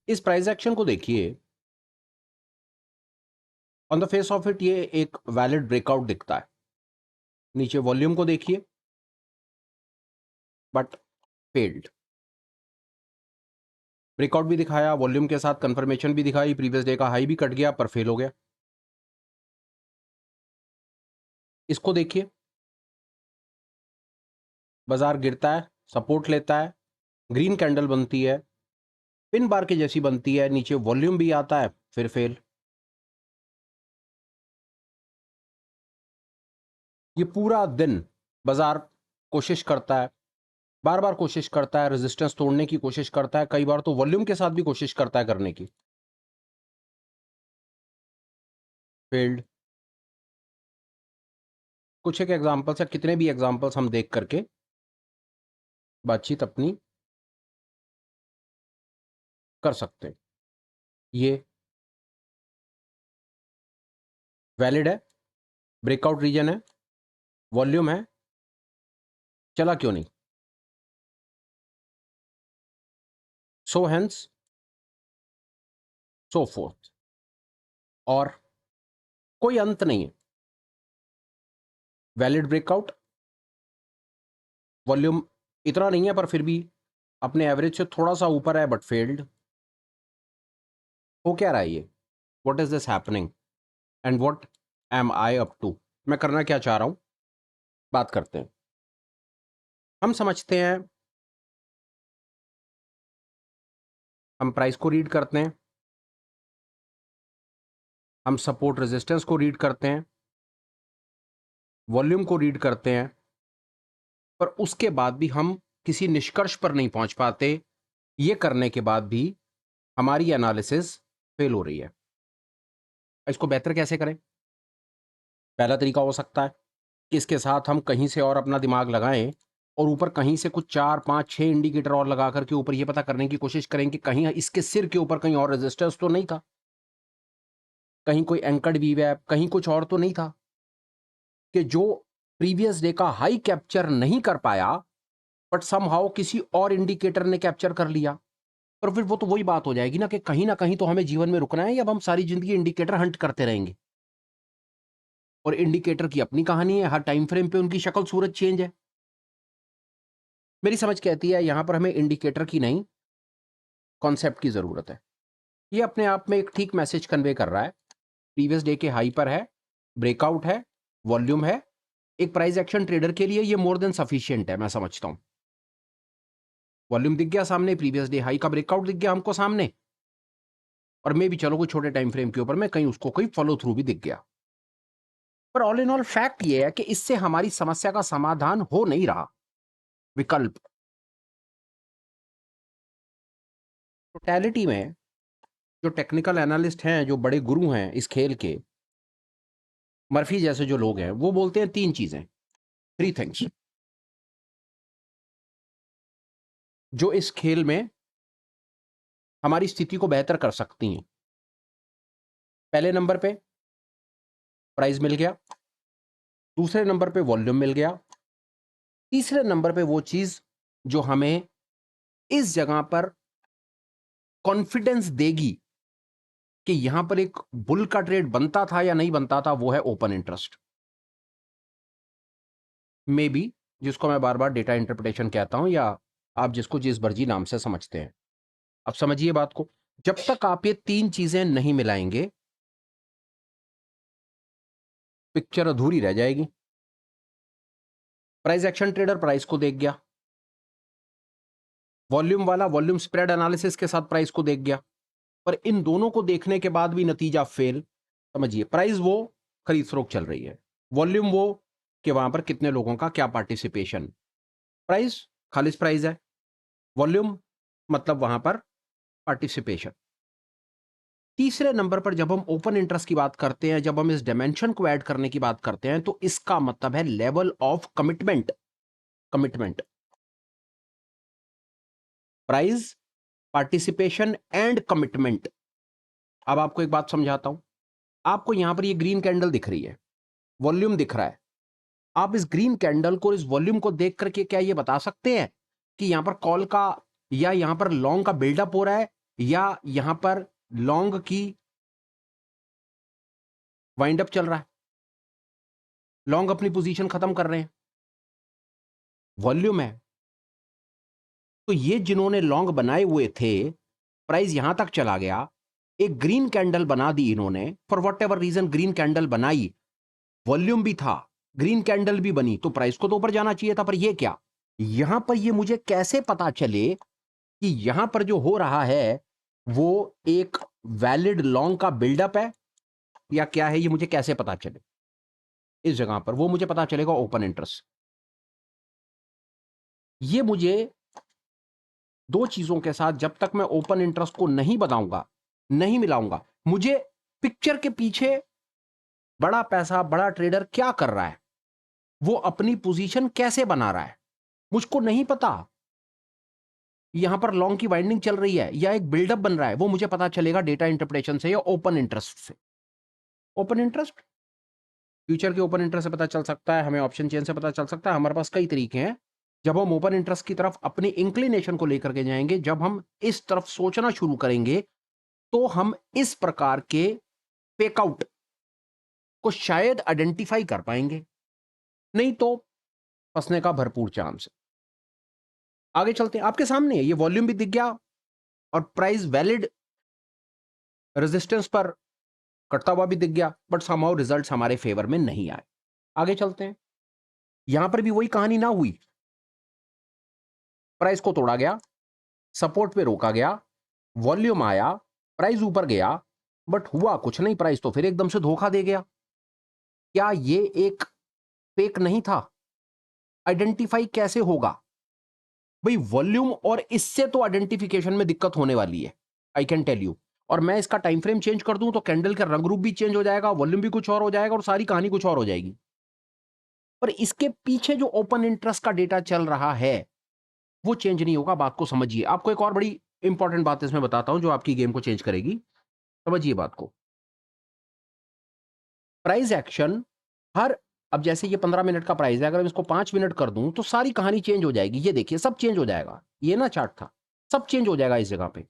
इस price action को देखिए, on the face of it ये एक वैलिड ब्रेकआउट दिखता है। नीचे वॉल्यूम को देखिए, बट फेल्ड। ब्रेकआउट भी दिखाया, वॉल्यूम के साथ कंफर्मेशन भी दिखाई, प्रीवियस डे का हाई भी कट गया पर फेल हो गया। इसको देखिए, बाजार गिरता है, सपोर्ट लेता है, ग्रीन कैंडल बनती है, पिन बार के जैसी बनती है, नीचे वॉल्यूम भी आता है, फिर फेल। ये पूरा दिन बाजार कोशिश करता है, बार बार कोशिश करता है, रेजिस्टेंस तोड़ने की कोशिश करता है, कई बार तो वॉल्यूम के साथ भी कोशिश करता है करने की, फेल्ड। कुछ एक एग्जांपल्स है, कितने भी एग्जांपल्स हम देख करके बातचीत अपनी कर सकते हैं। ये वैलिड है, ब्रेकआउट रीजन है, वॉल्यूम है, चला क्यों नहीं? सो हेंस सो फोर्थ, और कोई अंत नहीं है। वैलिड ब्रेकआउट, वॉल्यूम इतना नहीं है पर फिर भी अपने एवरेज से थोड़ा सा ऊपर है, बट फेल्ड। हो क्या रहा है ये? What is this happening and what am I up to? मैं करना क्या चाह रहा हूं, बात करते हैं। हम समझते हैं, हम प्राइस को रीड करते हैं, हम सपोर्ट रेजिस्टेंस को रीड करते हैं, वॉल्यूम को रीड करते हैं, पर उसके बाद भी हम किसी निष्कर्ष पर नहीं पहुंच पाते। ये करने के बाद भी हमारी एनालिसिस फेल हो रही है। इसको बेहतर कैसे करें? पहला तरीका हो सकता है कि इसके साथ हम कहीं से और अपना दिमाग लगाएं और ऊपर कहीं से कुछ 4 5 6 इंडिकेटर और लगा करके ऊपर ये पता करने की कोशिश करें कि कहीं इसके सिर के ऊपर कहीं और रेजिस्टेंस तो नहीं था, कहीं कोई एंकर्ड वीवैप, कहीं कुछ और तो नहीं था कि जो प्रीवियस डे का हाई कैप्चर नहीं कर पाया, बट समहाउ किसी और इंडिकेटर ने कैप्चर कर लिया। पर फिर वो तो वही बात हो जाएगी ना कहीं तो हमें जीवन में रुकना है, या अब हम सारी जिंदगी इंडिकेटर हंट करते रहेंगे। और इंडिकेटर की अपनी कहानी है, हर टाइम फ्रेम पे उनकी शक्ल सूरत चेंज है। मेरी समझ कहती है यहां पर हमें इंडिकेटर की नहीं, कॉन्सेप्ट की जरूरत है। ये अपने आप में एक ठीक मैसेज कन्वे कर रहा है। प्रीवियस डे के हाई पर है, ब्रेकआउट है, वॉल्यूम है, एक प्राइस एक्शन ट्रेडर के लिए ये मोर देन सफिशिएंट है, मैं समझता हूं। वॉल्यूम दिख गया सामने, प्रीवियस डे हाई का ब्रेकआउट दिख गया हमको सामने, और मे भी चलो कोई छोटे टाइम फ्रेम के ऊपर में कहीं उसको कोई फॉलो थ्रू भी दिख गया। पर ऑल इन ऑल फैक्ट ये है कि इससे हमारी समस्या का समाधान हो नहीं रहा। विकल्प टोटैलिटी में जो टेक्निकल एनालिस्ट हैं, जो बड़े गुरु हैं इस खेल के, मर्फी जैसे जो लोग हैं, वो बोलते हैं 3 चीजें, 3 थिंग्स, जो इस खेल में हमारी स्थिति को बेहतर कर सकती हैं। पहले नंबर पे प्राइस मिल गया, दूसरे नंबर पे वॉल्यूम मिल गया, तीसरे नंबर पे वो चीज जो हमें इस जगह पर कॉन्फिडेंस देगी कि यहां पर एक बुल का ट्रेड बनता था या नहीं बनता था, वो है ओपन इंटरेस्ट। मे बी, जिसको मैं बार बार डेटा इंटरप्रिटेशन कहता हूं, या आप जिसको जिस मर्जी नाम से समझते हैं। अब समझिए बात को, जब तक आप ये 3 चीजें नहीं मिलाएंगे, पिक्चर अधूरी रह जाएगी। प्राइस एक्शन ट्रेडर प्राइस को देख गया, वॉल्यूम वाला वॉल्यूम स्प्रेड एनालिसिस के साथ प्राइस को देख गया, पर इन दोनों को देखने के बाद भी नतीजा फेल। समझिए, प्राइस वो खरीद फरोख्त चल रही है, वॉल्यूम वो कि वहां पर कितने लोगों का क्या पार्टिसिपेशन, प्राइस खालिस प्राइस है, वॉल्यूम मतलब वहां पर पार्टिसिपेशन। तीसरे नंबर पर जब हम ओपन इंटरेस्ट की बात करते हैं, जब हम इस डायमेंशन को ऐड करने की बात करते हैं, तो इसका मतलब है level of commitment. Commitment, price, participation and commitment. अब आपको एक बात समझाता हूं। आपको यहां पर ये ग्रीन कैंडल दिख रही है, वॉल्यूम दिख रहा है। आप इस ग्रीन कैंडल को, इस वॉल्यूम को देख करके क्या ये बता सकते हैं कि यहां पर कॉल का या यहां पर लॉन्ग का बिल्डअप हो रहा है, या यहां पर लॉन्ग की वाइंड अप चल रहा है, लॉन्ग अपनी पोजीशन खत्म कर रहे हैं, वॉल्यूम है। तो ये जिन्होंने लॉन्ग बनाए हुए थे, प्राइस यहां तक चला गया, एक ग्रीन कैंडल बना दी इन्होंने, for whatever reason green candle बनाई, वॉल्यूम भी था, ग्रीन कैंडल भी बनी, तो प्राइस को तो ऊपर जाना चाहिए था। पर ये क्या, यहां पर ये मुझे कैसे पता चले कि यहां पर जो हो रहा है वो एक वैलिड लॉन्ग का बिल्डअप है या क्या है, ये मुझे कैसे पता चले? इस जगह पर वो मुझे पता चलेगा ओपन इंटरेस्ट। ये मुझे दो चीजों के साथ जब तक मैं ओपन इंटरेस्ट को नहीं बताऊंगा, नहीं मिलाऊंगा, मुझे पिक्चर के पीछे बड़ा पैसा, बड़ा ट्रेडर क्या कर रहा है, वो अपनी पोजीशन कैसे बना रहा है, मुझको नहीं पता। यहां पर लॉन्ग की वाइंडिंग चल रही है या एक बिल्डअप बन रहा है, वो मुझे पता चलेगा डेटा इंटरप्रिटेशन से या ओपन इंटरेस्ट से। ओपन इंटरेस्ट फ्यूचर के ओपन इंटरेस्ट से पता चल सकता है, हमें ऑप्शन चेन से पता चल सकता है, हमारे पास कई तरीके हैं। जब हम ओपन इंटरेस्ट की तरफ अपनी इंक्लिनेशन को लेकर के जाएंगे, जब हम इस तरफ सोचना शुरू करेंगे, तो हम इस प्रकार के फेकआउट को शायद आइडेंटिफाई कर पाएंगे, नहीं तो फंसने का भरपूर चांस है। आगे चलते हैं, आपके सामने है, ये वॉल्यूम भी दिख गया और प्राइस वैलिड रेजिस्टेंस पर कटता हुआ भी दिख गया, बट समहाउ रिजल्ट्स हमारे फेवर में नहीं आए। आगे चलते हैं, यहां पर भी वही कहानी ना हुई, प्राइस को तोड़ा गया, सपोर्ट पे रोका गया, वॉल्यूम आया, प्राइस ऊपर गया, बट हुआ कुछ नहीं, प्राइस तो फिर एकदम से धोखा दे गया। क्या ये एक फेक नहीं था? आइडेंटिफाई कैसे होगा भाई? वॉल्यूम और इससे तो आइडेंटिफिकेशन में दिक्कत होने वाली है, आई कैन टेल यू। और मैं इसका टाइम फ्रेम चेंज कर दूं तो कैंडल का रंग रूप भी चेंज हो जाएगा, वॉल्यूम भी कुछ और हो जाएगा और सारी कहानी कुछ और हो जाएगी। पर इसके पीछे जो ओपन इंटरेस्ट का डेटा चल रहा है वो चेंज नहीं होगा, बात को समझिए। आपको एक और बड़ी इंपॉर्टेंट बात इसमें बताता हूं जो आपकी गेम को चेंज करेगी, समझिए बात को। प्राइस एक्शन हर, अब जैसे ये 15 मिनट का प्राइस है, अगर मैं इसको 5 मिनट कर दूं तो सारी कहानी चेंज हो जाएगी। ये देखिए सब चेंज हो जाएगा, ये ना चार्ट था, सब चेंज हो जाएगा इस जगह पे,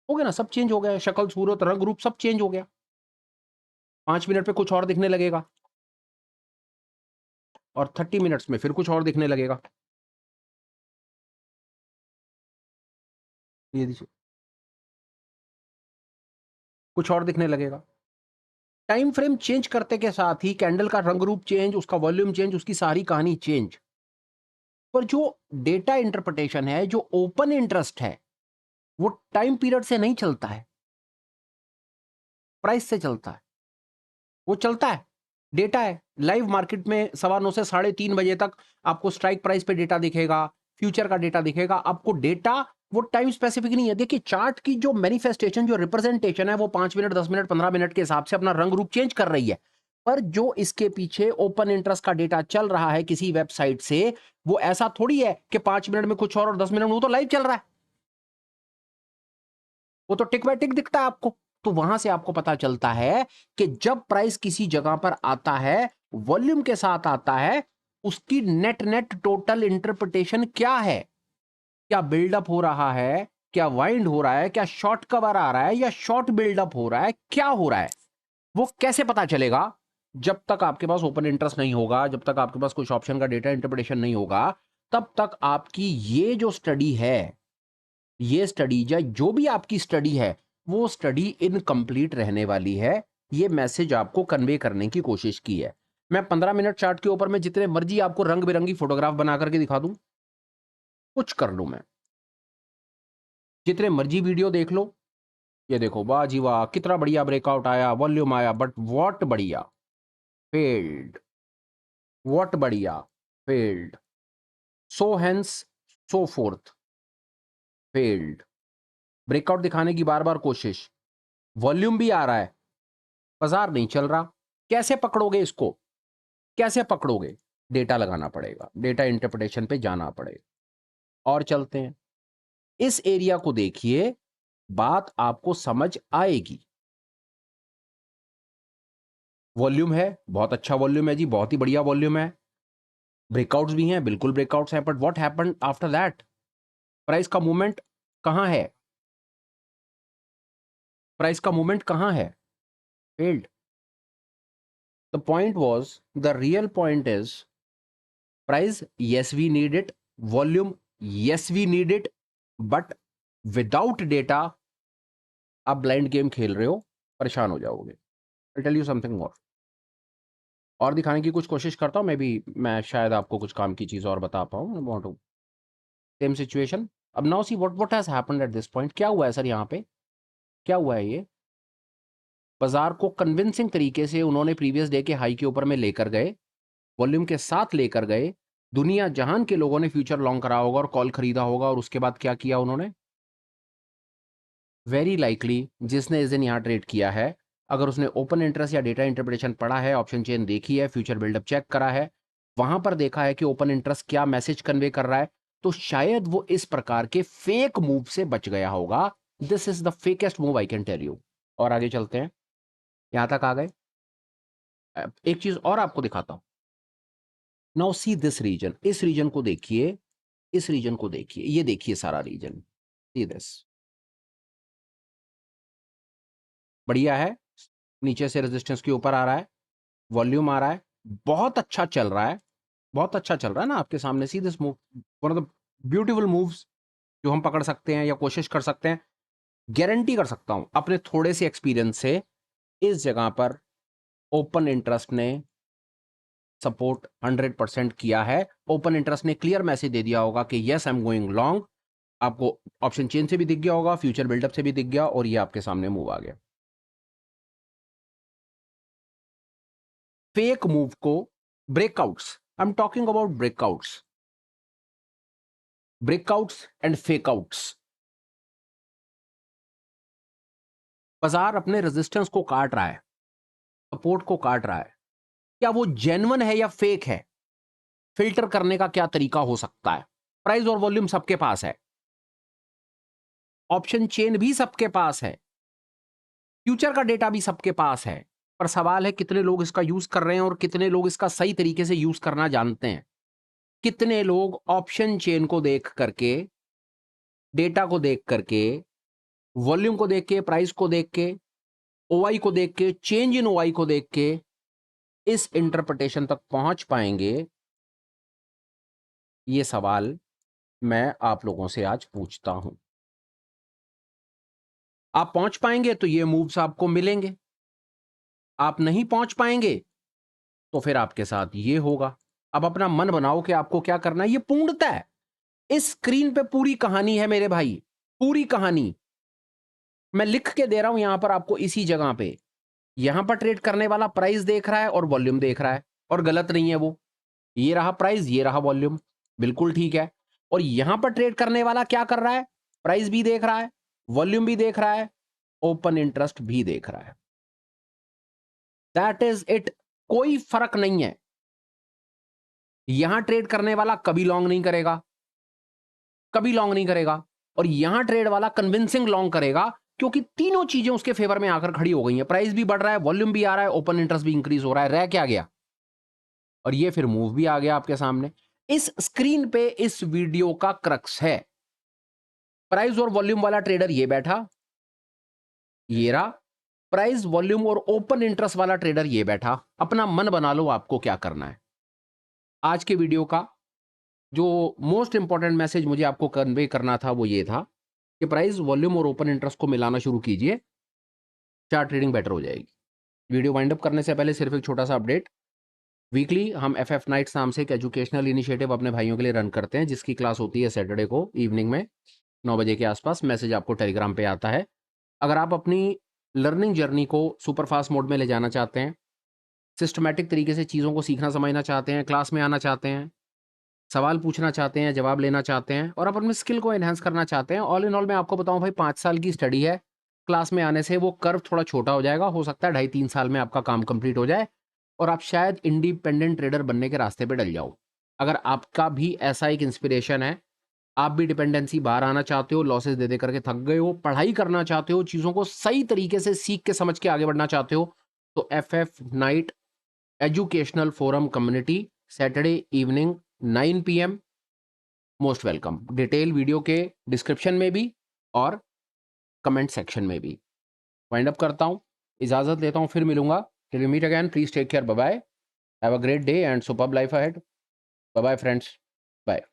हो गया ना, सब चेंज हो गया, शक्ल सूरत रंग रूप सब चेंज हो गया। 5 मिनट पे कुछ और दिखने लगेगा और 30 मिनट्स में फिर कुछ और दिखने लगेगा। ये देखिए कुछ और दिखने लगेगा। टाइम फ्रेम चेंज करते के साथ ही कैंडल का रंग रूप चेंज, उसका वॉल्यूम चेंज, उसकी सारी कहानी चेंज। पर जो डेटा इंटरप्रिटेशन है, जो ओपन इंटरेस्ट है, वो टाइम पीरियड से नहीं चलता है, प्राइस से चलता है। वो चलता है, डेटा है लाइव मार्केट में 9:15 से 3:30 बजे तक आपको स्ट्राइक प्राइस पे डेटा दिखेगा, फ्यूचर का डेटा दिखेगा आपको। डेटा वो टाइम स्पेसिफिक नहीं है। देखिए चार्ट की जो मैनिफेस्टेशन, जो रिप्रेजेंटेशन है, वो 5 मिनट, 10 मिनट, 15 मिनट के हिसाब से अपना रंग रूप चेंज कर रही है। पर जो इसके पीछे ओपन इंटरेस्ट का डेटा चल रहा है किसी वेबसाइट से, वो ऐसा थोड़ी है कि 5 मिनट में कुछ और 10 मिनट में, वो तो लाइव चल रहा है, वो तो टिक बाय टिक दिखता है आपको। तो वहां से आपको पता चलता है कि जब प्राइस किसी जगह पर आता है, वॉल्यूम के साथ आता है, उसकी नेट नेट टोटल इंटरप्रिटेशन क्या है? क्या बिल्डअप हो रहा है, क्या वाइंड हो रहा है, क्या शॉर्ट कवर आ रहा है या शॉर्ट बिल्डअप हो रहा है, क्या हो रहा है? वो कैसे पता चलेगा? जब तक आपके पास ओपन इंटरेस्ट नहीं होगा, जब तक आपके पास कुछ ऑप्शन का डेटा इंटरप्रिटेशन नहीं होगा, तब तक आपकी ये जो स्टडी है, ये स्टडी या जो भी आपकी स्टडी है, वो स्टडी इनकम्प्लीट रहने वाली है। ये मैसेज आपको कन्वे करने की कोशिश की है। मैं 15 मिनट चार्ट के ऊपर में जितने मर्जी आपको रंग बिरंगी फोटोग्राफ बना करके दिखा दूं, कुछ कर लूं मैं, जितने मर्जी वीडियो देख लो, ये देखो वाह जी वाह, कितना बढ़िया ब्रेकआउट आया, वॉल्यूम आया, बट व्हाट बढ़िया, फेल्ड, व्हाट बढ़िया, फेल्ड, सो हेंस, सो फोर्थ, फेल्ड। ब्रेकआउट दिखाने की बार बार कोशिश, वॉल्यूम भी आ रहा है, बाजार नहीं चल रहा। कैसे पकड़ोगे इसको? कैसे पकड़ोगे? डेटा लगाना पड़ेगा, डेटा इंटरप्रिटेशन पे जाना पड़ेगा। और चलते हैं, इस एरिया को देखिए, बात आपको समझ आएगी। वॉल्यूम है, बहुत अच्छा वॉल्यूम है जी, बहुत ही बढ़िया वॉल्यूम है, ब्रेकआउट्स भी हैं, बिल्कुल ब्रेकआउट्स हैं, but what happened after that? Price का मूवमेंट कहां है? प्राइस का मूवमेंट कहां है? Failed. The point was, the real point is, price yes we need it, volume yes we need it, but without data आप blind game खेल रहे हो, परेशान हो जाओगे. I tell you something more. और दिखाने की कुछ कोशिश करता हूं, मैं शायद आपको कुछ काम की चीज और बता पाऊं. Want to same situation. अब now see what has happened at this point. क्या हुआ है सर? यहाँ पे क्या हुआ है? ये बाजार को कन्विंसिंग तरीके से उन्होंने प्रीवियस डे के हाई के ऊपर में लेकर गए, वॉल्यूम के साथ लेकर गए. दुनिया जहान के लोगों ने फ्यूचर लॉन्ग करा होगा और कॉल खरीदा होगा, और उसके बाद क्या किया उन्होंने? वेरी लाइकली जिसने इस दिन यहाँ ट्रेड किया है, अगर उसने ओपन इंटरेस्ट या डेटा इंटरप्रिटेशन पढ़ा है, ऑप्शन चेन देखी है, फ्यूचर बिल्डअप चेक करा है, वहां पर देखा है कि ओपन इंटरेस्ट क्या मैसेज कन्वे कर रहा है, तो शायद वो इस प्रकार के फेक मूव से बच गया होगा. This is the fakest move I can tell you. और आगे चलते हैं. यहां तक आ गए. एक चीज और आपको दिखाता हूं. Now see this region. इस रीजन को देखिए, इस रीजन को देखिए, ये देखिए सारा रीजन. See this. बढ़िया है. नीचे से रेजिस्टेंस के ऊपर आ रहा है, वॉल्यूम आ रहा है, बहुत अच्छा चल रहा है, बहुत अच्छा चल रहा है ना आपके सामने. See this move, one of the beautiful moves जो हम पकड़ सकते हैं या कोशिश कर सकते हैं. गारंटी कर सकता हूं अपने थोड़े से एक्सपीरियंस से, इस जगह पर ओपन इंटरेस्ट ने सपोर्ट 100% किया है. ओपन इंटरेस्ट ने क्लियर मैसेज दे दिया होगा कि yes I am going long. आपको ऑप्शन चेन से भी दिख गया होगा, फ्यूचर बिल्डअप से भी दिख गया, और ये आपके सामने मूव आ गया. फेक मूव को breakouts, I am talking about breakouts, breakouts and fakeouts. बाजार अपने रेजिस्टेंस को काट रहा है, सपोर्ट को काट रहा है. क्या वो जेन्युइन है या फेक है? फिल्टर करने का क्या तरीका हो सकता है? प्राइस और वॉल्यूम सबके पास है, ऑप्शन चेन भी सबके पास है, फ्यूचर का डेटा भी सबके पास है, पर सवाल है कितने लोग इसका यूज कर रहे हैं और कितने लोग इसका सही तरीके से यूज करना जानते हैं. कितने लोग ऑप्शन चेन को देख करके, डेटा को देख करके, वॉल्यूम को देख के, प्राइस को देख के, ओआई को देख के, चेंज इन ओआई को देख के इस इंटरप्रिटेशन तक पहुंच पाएंगे? ये सवाल मैं आप लोगों से आज पूछता हूं. आप पहुंच पाएंगे तो ये मूव्स आपको मिलेंगे, आप नहीं पहुंच पाएंगे तो फिर आपके साथ ये होगा. अब अपना मन बनाओ कि आपको क्या करना है. ये पूर्णतः है, इस स्क्रीन पे पूरी कहानी है मेरे भाई, पूरी कहानी मैं लिख के दे रहा हूं यहां पर आपको. इसी जगह पे यहां पर ट्रेड करने वाला प्राइस देख रहा है और वॉल्यूम देख रहा है, और गलत नहीं है वो. ये रहा प्राइस, ये रहा वॉल्यूम, बिल्कुल ठीक है. और यहां पर ट्रेड करने वाला क्या कर रहा है? प्राइस भी देख रहा है, वॉल्यूम भी देख रहा है, ओपन इंटरेस्ट भी देख रहा है. That is it. कोई फर्क नहीं है. यहां ट्रेड करने वाला कभी लॉन्ग नहीं करेगा, कभी लॉन्ग नहीं करेगा, और यहां ट्रेड वाला कन्विंसिंग लॉन्ग करेगा, क्योंकि तीनों चीजें उसके फेवर में आकर खड़ी हो गई हैं. प्राइस भी बढ़ रहा है, वॉल्यूम भी आ रहा है, ओपन इंटरेस्ट भी इंक्रीज हो रहा है. रह क्या गया? और ये फिर मूव भी आ गया आपके सामने. इस स्क्रीन पे इस वीडियो का क्रक्स है. प्राइस और वॉल्यूम वाला ट्रेडर ये बैठा, ये रहा. प्राइस, वॉल्यूम और ओपन इंटरेस्ट वाला ट्रेडर ये बैठा. अपना मन बना लो आपको क्या करना है. आज के वीडियो का जो मोस्ट इंपॉर्टेंट मैसेज मुझे आपको कन्वे करना था वो ये था कि प्राइस, वॉल्यूम और ओपन इंटरेस्ट को मिलाना शुरू कीजिए, चार्ट ट्रेडिंग बेटर हो जाएगी. वीडियो वाइंड अप करने से पहले सिर्फ एक छोटा सा अपडेट. वीकली हम एफएफ नाइट्स नाम से एक एजुकेशनल इनिशिएटिव अपने भाइयों के लिए रन करते हैं, जिसकी क्लास होती है सैटरडे को इवनिंग में 9 बजे के आसपास. मैसेज आपको टेलीग्राम पे आता है. अगर आप अपनी लर्निंग जर्नी को सुपरफास्ट मोड में ले जाना चाहते हैं, सिस्टमैटिक तरीके से चीज़ों को सीखना समझना चाहते हैं, क्लास में आना चाहते हैं, सवाल पूछना चाहते हैं, जवाब लेना चाहते हैं, और आप अपने स्किल को एनहांस करना चाहते हैं, ऑल इन ऑल मैं आपको बताऊं भाई 5 साल की स्टडी है. क्लास में आने से वो कर्व थोड़ा छोटा हो जाएगा, हो सकता है 2.5-3 साल में आपका काम कंप्लीट हो जाए और आप शायद इंडिपेंडेंट ट्रेडर बनने के रास्ते पे डल जाओ. अगर आपका भी ऐसा एक इंस्पिरेशन है, आप भी डिपेंडेंसी बाहर आना चाहते हो, लॉसेस दे दे करके थक गए हो, पढ़ाई करना चाहते हो, चीज़ों को सही तरीके से सीख के समझ के आगे बढ़ना चाहते हो, तो FF night educational forum community Saturday evening 9 PM, most welcome. Detail video के डिस्क्रिप्शन में भी और कमेंट सेक्शन में भी. वाइंड अप करता हूँ, इजाज़त लेता हूँ, फिर मिलूंगा। Till we meet again, please take care, bye bye, have a great day and superb life ahead. Bye bye friends, bye.